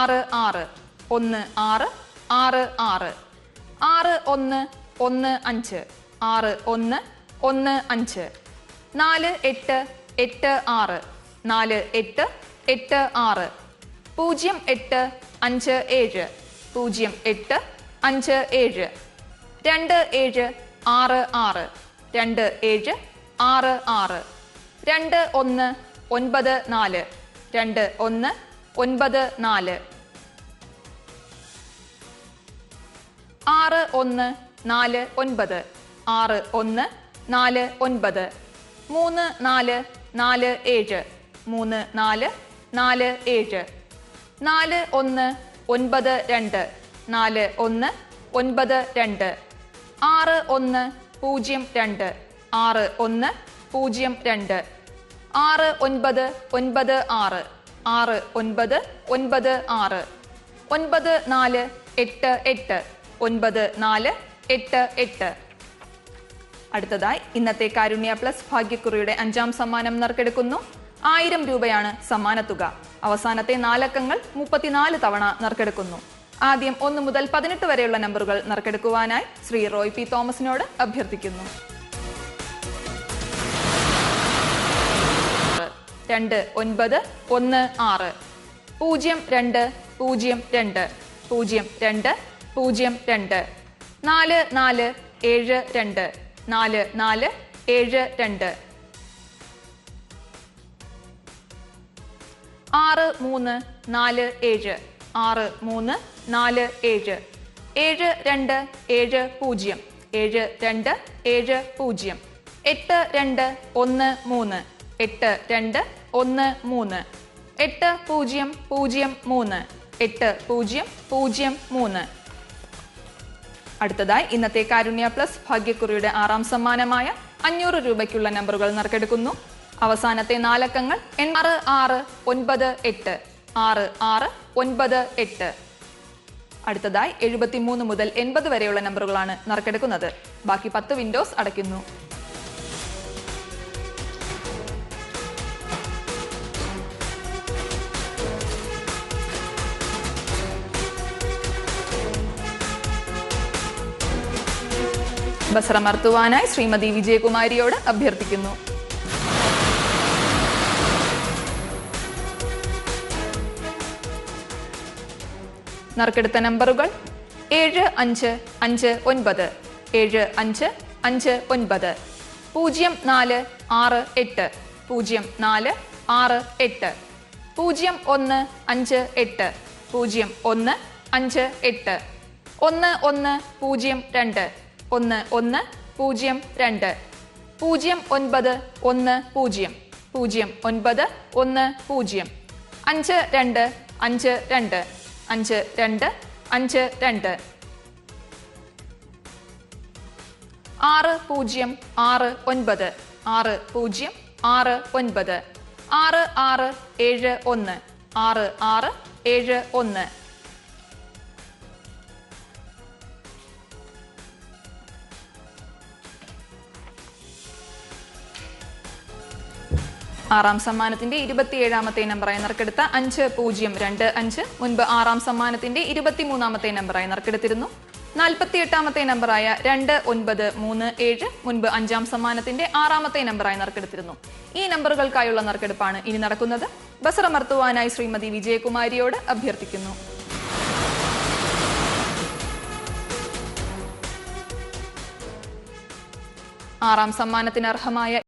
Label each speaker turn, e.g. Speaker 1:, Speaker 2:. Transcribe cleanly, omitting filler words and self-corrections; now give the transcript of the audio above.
Speaker 1: 6 6 1 6 6 6 6 1 1 5 6 1 1 5 4 8 8 6 4 8 8 6 0 8 5 7 0 8 5 7 2 7 6 6 2 7 6 6 2 1 9 4 2 1 9 4 6 1 4 9 6 1 4 9 3 4 4 7 3 4 4 7 4 1 9 2 4 1 9 2 6 1 0 2 6 1 0 2 6 9 9 6 6 9 9 6 9 4 8 8 9 4 8 8 അടുത്തതായി ഇന്നത്തെ കാരുണ്യ പ്ലസ് ഭാഗ്യക്കുറിയുടെ 5ാം സമ്മാനം നറുക്കെടുക്കുന്നു. 1000 രൂപയാണ് സമ്മാനത്തുക. അവസാനത്തെ 4 അക്കങ്ങൾ 34 തവണ നറുക്കെടുക്കുന്നു. ആദ്യം 1 മുതൽ 18 വരെയുള്ള നമ്പറുകൾ നറുക്കെടുക്കുവാനായി ശ്രീ റോയ് പി തോമസിനോട് അഭ്യർത്ഥിക്കുന്നു. 2 9 1 6 0 2 0 2 0 2 0 2 4 4 7 2 4 4 7 2 6 3 4 7 6 3 4 7 7 2 7 0 7 2 7 0 8 2 1 3 8 2 1 3 8 0 0 3 8 0 0 3 അടുത്തതായി ഇന്നത്തെ കാരുണ്യ പ്ലസ് ഭാഗ്യക്കുറിയുടെ 6ാം സമ്മാനമായ 500 രൂപയ്ക്കുള്ള നമ്പറുകൾ നറുക്കെടുക്കുന്നു. അവസാനത്തെ 4 അക്കങ്ങൾ 6 6 9 8 6 6 9 8. അടുത്തതായി 73 മുതൽ 80 വരെയുള്ള നമ്പറുകളാണ് നറുക്കെടുക്കുന്നത്. ബാക്കി 10 വിൻഡോസ് അടയ്ക്കുന്നു. ബസറമർത്തുവാനായി ശ്രീമതി വിജയകുമാരിയോട് അഭ്യർത്ഥിക്കുന്നു. നറുക്കെടുത്ത നമ്പറുകൾ 7 5 5 9 7 5 5 9 0 4 6 8 0 4 6 8 0 1 5 8 0 1 5 8 1 1 0 2 1 1 0 2 0 9 1 0 0 9 1 0 5 2 5 2 5 2 5 2 6 0 6 9 6 0 6 9 6 6 7 1 6 6 7 1 6ാം സമ്മാനത്തിന്റെ 27ാമത്തെ നമ്പറായി നറുക്കെടുത്ത 5025 മുൻപ് 6ാം സമ്മാനത്തിന്റെ 23ാമത്തെ നമ്പറായി നറുക്കെടുത്തിരുന്നു. 48ാമത്തെ നമ്പറായ 2937 മുൻപ് 5ാം സമ്മാനത്തിന്റെ 6ാമത്തെ നമ്പറായി നറുക്കെടുത്തിരുന്നു. ഈ നമ്പറുകൾക്കായുള്ള നറുക്കെടുപ്പാണ് ഇനി നടക്കുന്നത്. ബസറമർത്തുവാനായി ശ്രീമതി വിജയകുമാരിയോട് അഭ്യർത്ഥിക്കുന്നു. 6ാം സമ്മാനത്തിന് അർഹമായ